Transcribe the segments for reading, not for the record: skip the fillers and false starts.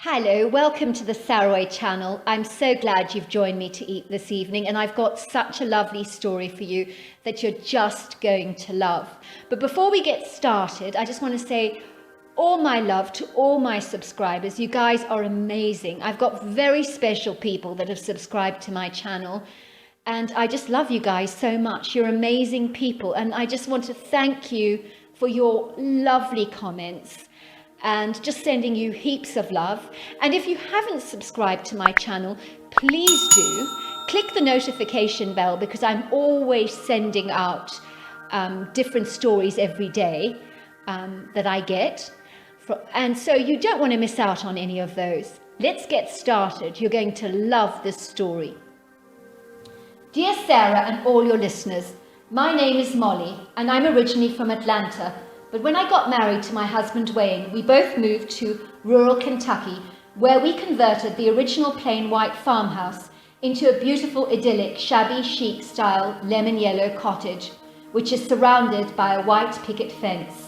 Hello, welcome to the Saroy channel. I'm so glad you've joined me to eat this evening, and I've got such a lovely story for you that you're just going to love. But before we get started, I just want to say all my love to all my subscribers. You guys are amazing. I've got very special people that have subscribed to my channel, and I just love you guys so much. You're amazing people, and I just want to thank you for your lovely comments and just sending you heaps of love. And if you haven't subscribed to my channel, please do click the notification bell, because I'm always sending out different stories every day that I get. And so you don't want to miss out on any of those. Let's get started. You're going to love this story. Dear Sarah and all your listeners, my name is Molly and I'm originally from Atlanta. But when I got married to my husband Wayne, we both moved to rural Kentucky, where we converted the original plain white farmhouse into a beautiful, idyllic, shabby chic style lemon yellow cottage, which is surrounded by a white picket fence.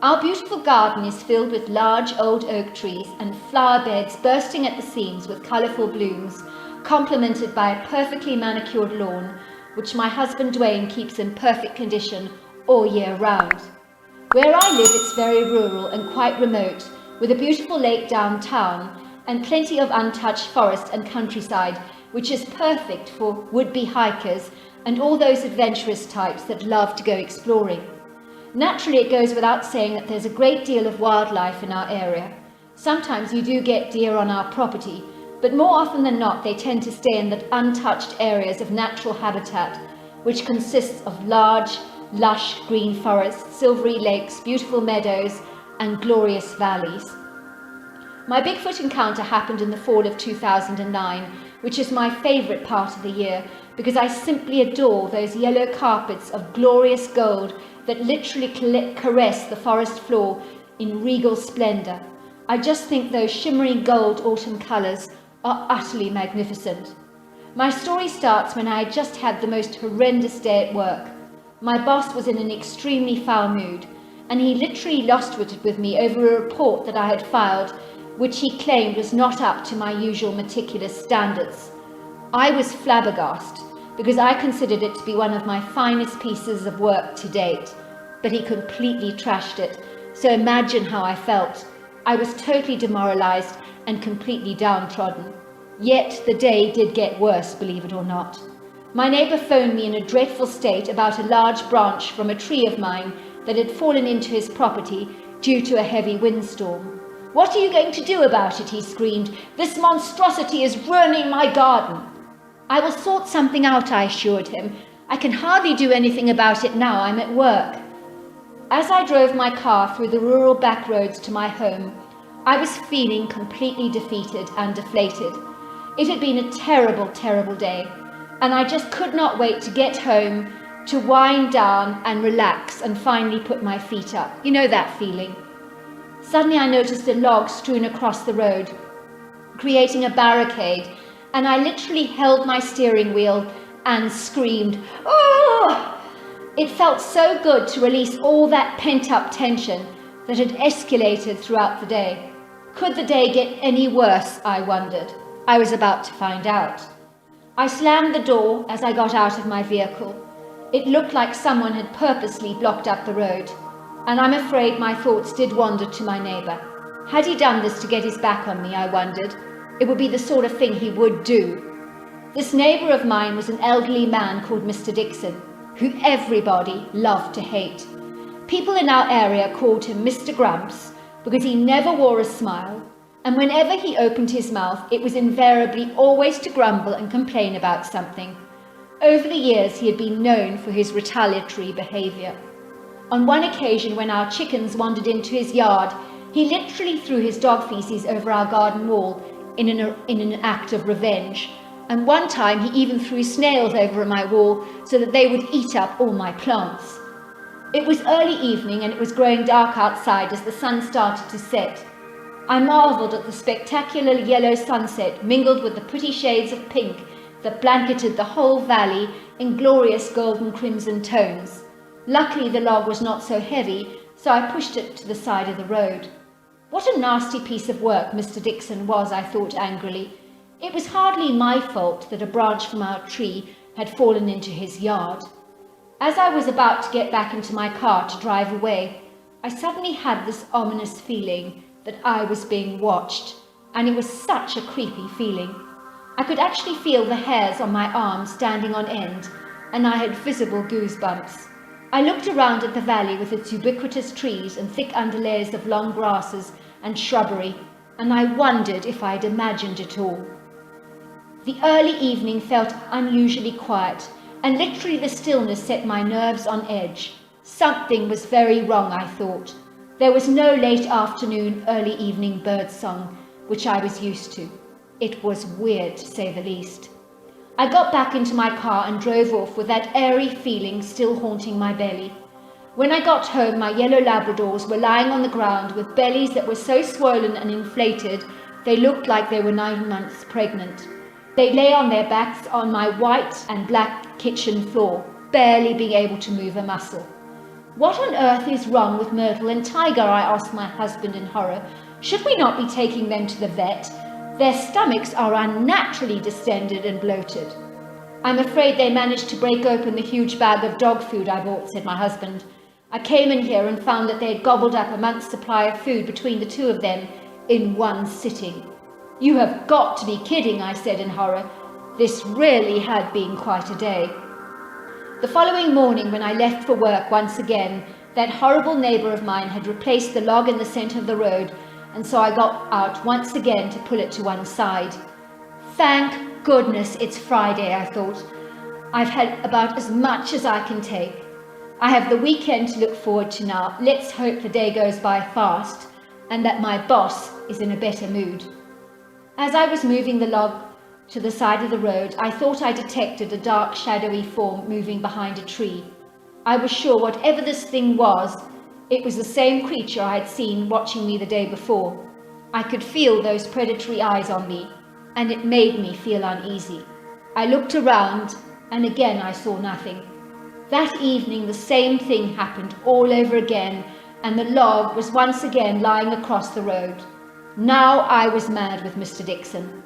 Our beautiful garden is filled with large old oak trees and flower beds bursting at the seams with colourful blooms, complemented by a perfectly manicured lawn, which my husband Dwayne keeps in perfect condition all year round. Where I live, it's very rural and quite remote, with a beautiful lake downtown and plenty of untouched forest and countryside, which is perfect for would-be hikers and all those adventurous types that love to go exploring. Naturally, it goes without saying that there's a great deal of wildlife in our area. Sometimes you do get deer on our property, but more often than not, they tend to stay in the untouched areas of natural habitat, which consists of large, lush green forests, silvery lakes, beautiful meadows, and glorious valleys. My Bigfoot encounter happened in the fall of 2009, which is my favourite part of the year because I simply adore those yellow carpets of glorious gold that literally caress the forest floor in regal splendour. I just think those shimmering gold autumn colours are utterly magnificent. My story starts when I had just had the most horrendous day at work. My boss was in an extremely foul mood, and he literally lost it with me over a report that I had filed, which he claimed was not up to my usual meticulous standards. I was flabbergasted, because I considered it to be one of my finest pieces of work to date, but he completely trashed it, so imagine how I felt. I was totally demoralized and completely downtrodden. Yet the day did get worse, believe it or not. My neighbour phoned me in a dreadful state about a large branch from a tree of mine that had fallen into his property due to a heavy windstorm. "What are you going to do about it?" he screamed. "This monstrosity is ruining my garden." "I will sort something out," I assured him. "I can hardly do anything about it now. I'm at work." As I drove my car through the rural back roads to my home, I was feeling completely defeated and deflated. It had been a terrible, terrible day, and I just could not wait to get home, to wind down and relax and finally put my feet up. You know that feeling. Suddenly I noticed a log strewn across the road, creating a barricade, and I literally held my steering wheel and screamed, "Oh!" It felt so good to release all that pent-up tension that had escalated throughout the day. Could the day get any worse, I wondered. I was about to find out. I slammed the door as I got out of my vehicle. It looked like someone had purposely blocked up the road, and I'm afraid my thoughts did wander to my neighbour. Had he done this to get his back on me, I wondered? It would be the sort of thing he would do. This neighbour of mine was an elderly man called Mr. Dixon, who everybody loved to hate. People in our area called him Mr. Grumps because he never wore a smile, and whenever he opened his mouth, it was invariably always to grumble and complain about something. Over the years, he had been known for his retaliatory behaviour. On one occasion, when our chickens wandered into his yard, he literally threw his dog feces over our garden wall in an act of revenge. And one time, he even threw snails over my wall so that they would eat up all my plants. It was early evening and it was growing dark outside as the sun started to set. I marvelled at the spectacular yellow sunset mingled with the pretty shades of pink that blanketed the whole valley in glorious golden crimson tones. Luckily, the log was not so heavy, so I pushed it to the side of the road. What a nasty piece of work Mr. Dixon was, I thought angrily. It was hardly my fault that a branch from our tree had fallen into his yard. As I was about to get back into my car to drive away, I suddenly had this ominous feeling that I was being watched, and it was such a creepy feeling. I could actually feel the hairs on my arms standing on end, and I had visible goosebumps. I looked around at the valley with its ubiquitous trees and thick underlayers of long grasses and shrubbery, and I wondered if I had imagined it all. The early evening felt unusually quiet, and literally the stillness set my nerves on edge. Something was very wrong, I thought. There was no late afternoon, early evening bird song, which I was used to. It was weird, to say the least. I got back into my car and drove off with that airy feeling still haunting my belly. When I got home, my yellow Labradors were lying on the ground with bellies that were so swollen and inflated they looked like they were 9 months pregnant. They lay on their backs on my white and black kitchen floor, barely being able to move a muscle. What on earth is wrong with Myrtle and Tiger? I asked my husband in horror. Should we not be taking them to the vet? Their stomachs are unnaturally distended and bloated. I'm afraid they managed to break open the huge bag of dog food I bought, said my husband. I came in here and found that they had gobbled up a month's supply of food between the two of them in one sitting. You have got to be kidding, I said in horror. This really had been quite a day. The following morning, when I left for work once again, that horrible neighbour of mine had replaced the log in the centre of the road, and so I got out once again to pull it to one side. Thank goodness it's Friday, I thought. I've had about as much as I can take. I have the weekend to look forward to now. Let's hope the day goes by fast and that my boss is in a better mood. As I was moving the log to the side of the road, I thought I detected a dark, shadowy form moving behind a tree. I was sure whatever this thing was, it was the same creature I had seen watching me the day before. I could feel those predatory eyes on me, and it made me feel uneasy. I looked around, and again I saw nothing. That evening the same thing happened all over again, and the log was once again lying across the road. Now I was mad with Mr. Dixon.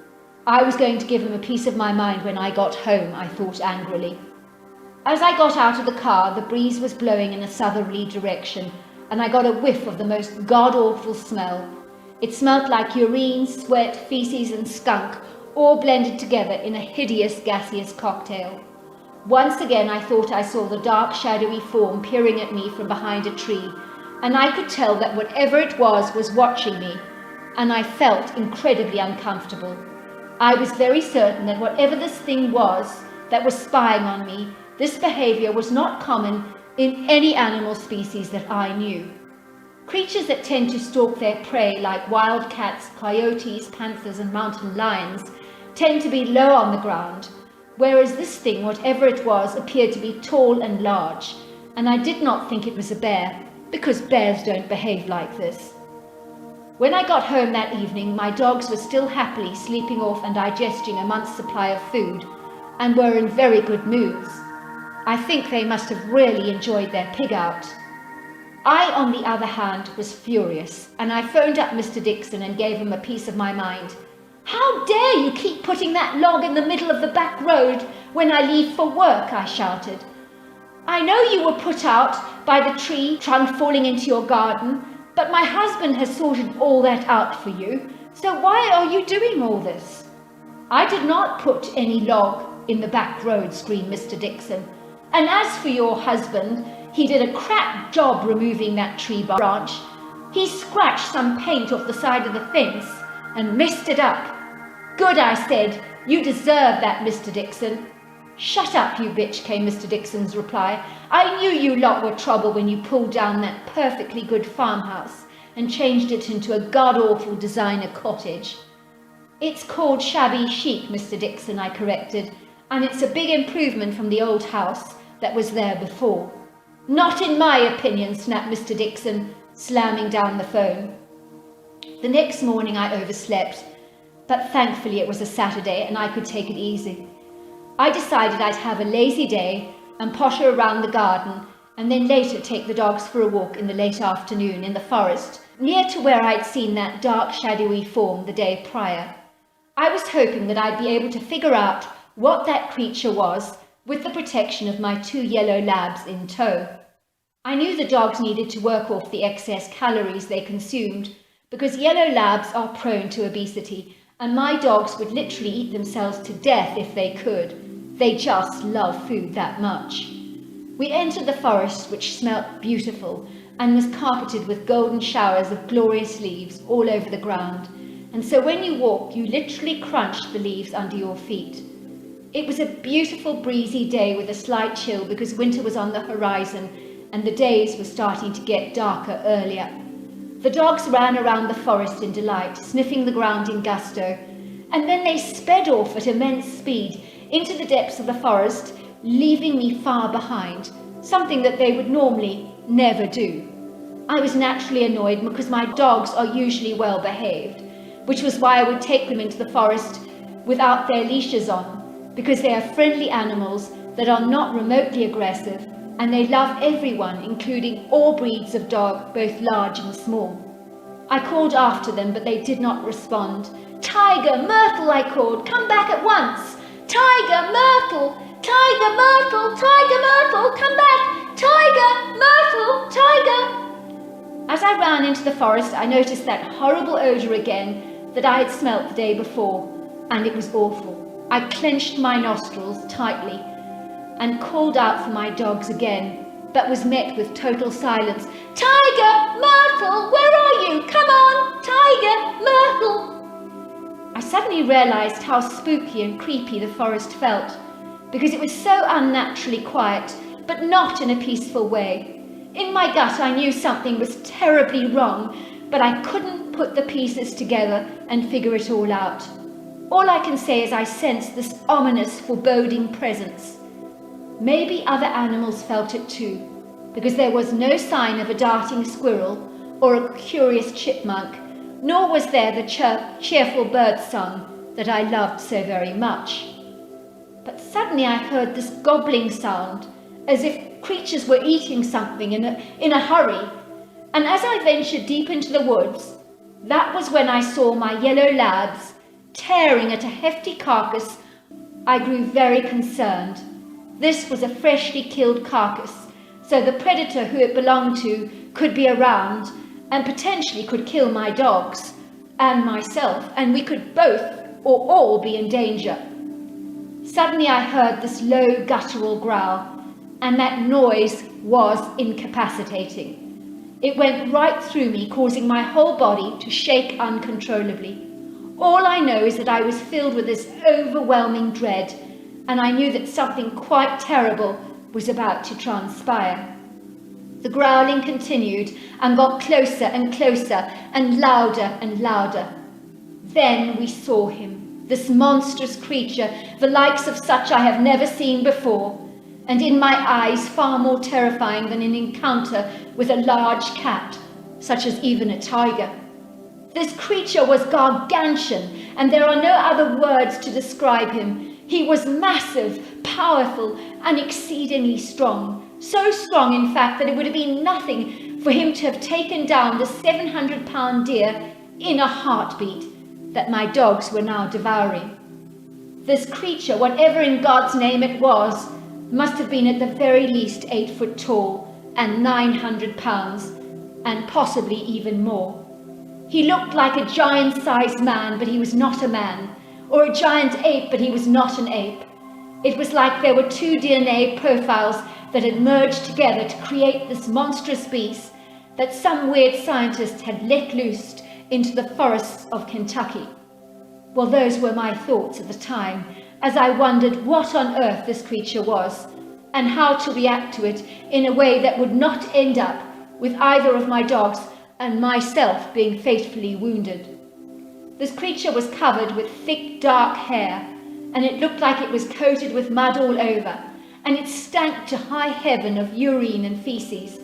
I was going to give him a piece of my mind when I got home, I thought angrily. As I got out of the car, the breeze was blowing in a southerly direction, and I got a whiff of the most god-awful smell. It smelt like urine, sweat, feces and skunk, all blended together in a hideous gaseous cocktail. Once again I thought I saw the dark shadowy form peering at me from behind a tree, and I could tell that whatever it was watching me, and I felt incredibly uncomfortable. I was very certain that whatever this thing was that was spying on me, this behaviour was not common in any animal species that I knew. Creatures that tend to stalk their prey, like wild cats, coyotes, panthers and mountain lions, tend to be low on the ground, whereas this thing, whatever it was, appeared to be tall and large, and I did not think it was a bear, because bears don't behave like this. When I got home that evening, my dogs were still happily sleeping off and digesting a month's supply of food, and were in very good moods. I think they must have really enjoyed their pig out. I, on the other hand, was furious, and I phoned up Mr. Dixon and gave him a piece of my mind. "How dare you keep putting that log in the middle of the back road when I leave for work?" I shouted. "I know you were put out by the tree trunk falling into your garden, but my husband has sorted all that out for you, so why are you doing all this?" "I did not put any log in the back road," screamed Mr. Dixon. "And as for your husband, he did a crap job removing that tree branch. He scratched some paint off the side of the fence and messed it up." "Good," I said. "You deserve that, Mr. Dixon." "Shut up, you bitch," came Mr. Dixon's reply. "I knew you lot were trouble when you pulled down that perfectly good farmhouse and changed it into a god-awful designer cottage." "It's called shabby chic, Mr. Dixon," I corrected, "and it's a big improvement from the old house that was there before." "Not in my opinion," snapped Mr. Dixon, slamming down the phone. The next morning I overslept, but thankfully it was a Saturday and I could take it easy. I decided I'd have a lazy day and potter around the garden and then later take the dogs for a walk in the late afternoon in the forest, near to where I'd seen that dark shadowy form the day prior. I was hoping that I'd be able to figure out what that creature was with the protection of my 2 yellow labs in tow. I knew the dogs needed to work off the excess calories they consumed because yellow labs are prone to obesity, and my dogs would literally eat themselves to death if they could. They just love food that much. We entered the forest, which smelt beautiful and was carpeted with golden showers of glorious leaves all over the ground, and so when you walked, you literally crunched the leaves under your feet. It was a beautiful breezy day with a slight chill because winter was on the horizon and the days were starting to get darker earlier. The dogs ran around the forest in delight, sniffing the ground in gusto, and then they sped off at immense speed into the depths of the forest, leaving me far behind, something that they would normally never do. I was naturally annoyed because my dogs are usually well behaved, which was why I would take them into the forest without their leashes on, because they are friendly animals that are not remotely aggressive, and they love everyone, including all breeds of dog, both large and small. I called after them, but they did not respond. "Tiger, Myrtle," I called, "come back at once! Tiger, Myrtle! Tiger, Myrtle! Tiger, Myrtle, come back! Tiger, Myrtle, Tiger!" As I ran into the forest, I noticed that horrible odour again that I had smelt the day before, and it was awful. I clenched my nostrils tightly and called out for my dogs again, but was met with total silence. "Tiger, Myrtle, where are you? Come on, Tiger, Myrtle!" I suddenly realised how spooky and creepy the forest felt, because it was so unnaturally quiet, but not in a peaceful way. In my gut, I knew something was terribly wrong, but I couldn't put the pieces together and figure it all out. All I can say is I sensed this ominous, foreboding presence. Maybe other animals felt it too, because there was no sign of a darting squirrel or a curious chipmunk, nor was there the cheerful bird song that I loved so very much. But suddenly I heard this gobbling sound, as if creatures were eating something in a hurry, and as I ventured deep into the woods, that was when I saw my yellow labs tearing at a hefty carcass. I grew very concerned. This was a freshly killed carcass, so the predator who it belonged to could be around and potentially could kill my dogs and myself, and we could both or all be in danger. Suddenly I heard this low guttural growl, and that noise was incapacitating. It went right through me, causing my whole body to shake uncontrollably. All I know is that I was filled with this overwhelming dread, and I knew that something quite terrible was about to transpire. The growling continued and got closer and closer and louder. Then we saw him, this monstrous creature, the likes of such I have never seen before, and in my eyes far more terrifying than an encounter with a large cat, such as even a tiger. This creature was gargantuan, and there are no other words to describe him. He was massive, powerful, and exceedingly strong. So strong, in fact, that it would have been nothing for him to have taken down the 700-pound deer in a heartbeat that my dogs were now devouring. This creature, whatever in God's name it was, must have been at the very least 8 foot tall and 900 pounds, and possibly even more. He looked like a giant-sized man, but he was not a man, or a giant ape, but he was not an ape. It was like there were 2 DNA profiles that had merged together to create this monstrous beast that some weird scientist had let loose into the forests of Kentucky. Well, those were my thoughts at the time, as I wondered what on earth this creature was, and how to react to it in a way that would not end up with either of my dogs and myself being fatally wounded. This creature was covered with thick, dark hair, and it looked like it was coated with mud all over, and it stank to high heaven of urine and feces.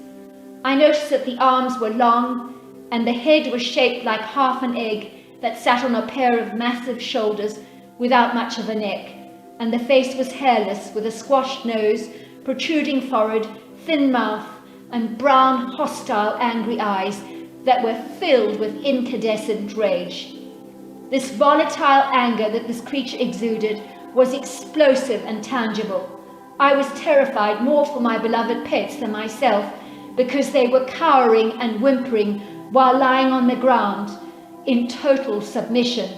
I noticed that the arms were long, and the head was shaped like half an egg that sat on a pair of massive shoulders without much of a neck, and the face was hairless with a squashed nose, protruding forehead, thin mouth, and brown, hostile, angry eyes that were filled with incandescent rage. This volatile anger that this creature exuded was explosive and tangible. I was terrified more for my beloved pets than myself, because they were cowering and whimpering while lying on the ground in total submission.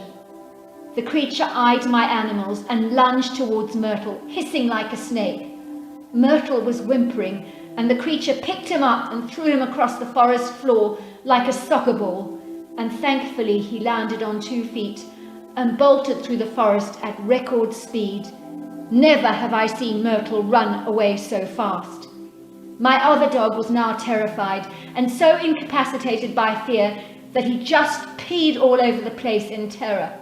The creature eyed my animals and lunged towards Myrtle, hissing like a snake. Myrtle was whimpering, and the creature picked him up and threw him across the forest floor like a soccer ball, and thankfully he landed on 2 feet and bolted through the forest at record speed. Never have I seen Myrtle run away so fast. My other dog was now terrified and so incapacitated by fear that he just peed all over the place in terror.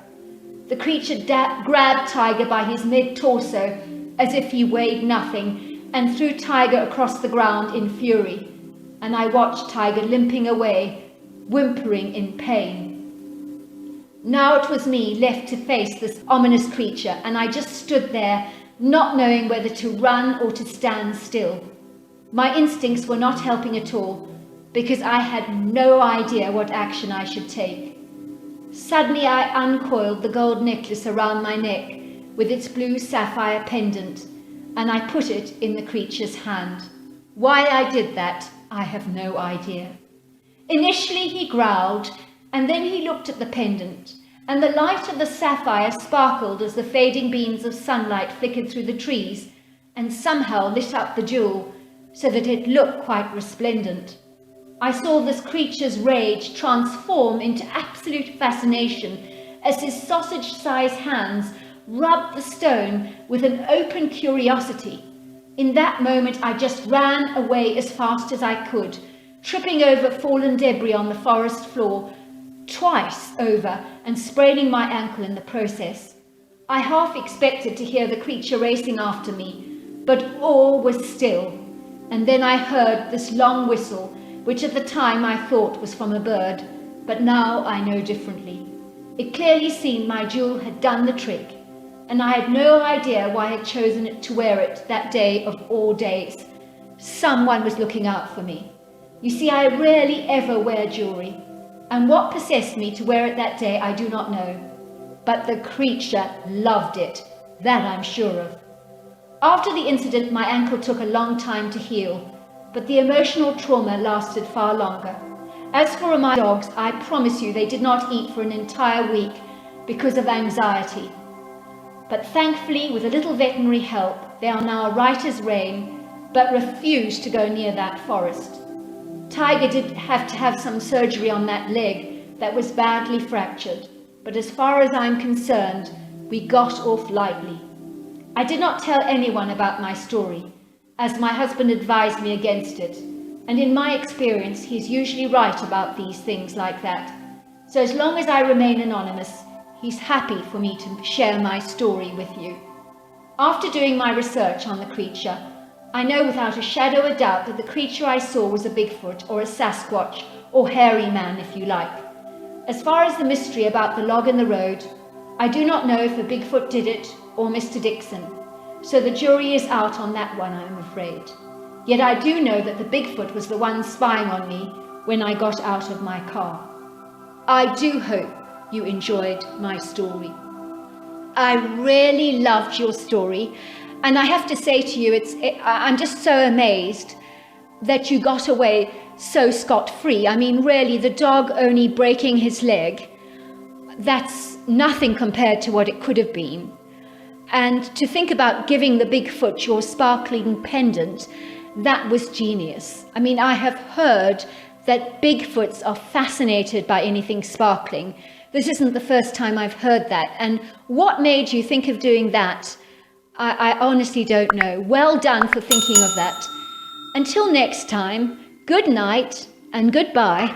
The creature grabbed Tiger by his mid-torso as if he weighed nothing and threw Tiger across the ground in fury, and I watched Tiger limping away, whimpering in pain. Now it was me left to face this ominous creature, and I just stood there, not knowing whether to run or to stand still. My instincts were not helping at all, because I had no idea what action I should take. Suddenly I uncoiled the gold necklace around my neck with its blue sapphire pendant, and I put it in the creature's hand. Why I did that, I have no idea. Initially he growled, and then he looked at the pendant, and the light of the sapphire sparkled as the fading beams of sunlight flickered through the trees and somehow lit up the jewel so that it looked quite resplendent. I saw this creature's rage transform into absolute fascination as his sausage-sized hands rubbed the stone with an open curiosity. In that moment I just ran away as fast as I could, tripping over fallen debris on the forest floor, twice over, and spraining my ankle in the process. I half expected to hear the creature racing after me, but all was still, and then I heard this long whistle, which at the time I thought was from a bird, but now I know differently. It clearly seemed my jewel had done the trick, and I had no idea why I had chosen to wear it that day of all days. Someone was looking out for me. You see, I rarely ever wear jewelry, and what possessed me to wear it that day I do not know. But the creature loved it, that I'm sure of. After the incident, my ankle took a long time to heal, but the emotional trauma lasted far longer. As for my dogs, I promise you they did not eat for an entire week because of anxiety. But thankfully, with a little veterinary help, they are now right as rain, but refuse to go near that forest. Tiger did have to have some surgery on that leg that was badly fractured, but as far as I'm concerned, we got off lightly. I did not tell anyone about my story, as my husband advised me against it, and in my experience, he's usually right about these things like that. So as long as I remain anonymous, he's happy for me to share my story with you. After doing my research on the creature, I know without a shadow of doubt that the creature I saw was a Bigfoot or a Sasquatch or hairy man, if you like. As far as the mystery about the log in the road, I do not know if a Bigfoot did it or Mr. Dixon, so the jury is out on that one, I'm afraid. Yet I do know that the Bigfoot was the one spying on me when I got out of my car. I do hope you enjoyed my story. I really loved your story, and I have to say to you, I'm just so amazed that you got away so scot-free. I mean, really, the dog only breaking his leg, that's nothing compared to what it could have been. And to think about giving the Bigfoot your sparkling pendant, that was genius. I mean, I have heard that Bigfoots are fascinated by anything sparkling. This isn't the first time I've heard that. And what made you think of doing that? I honestly don't know. Well done for thinking of that. Until next time, good night and goodbye.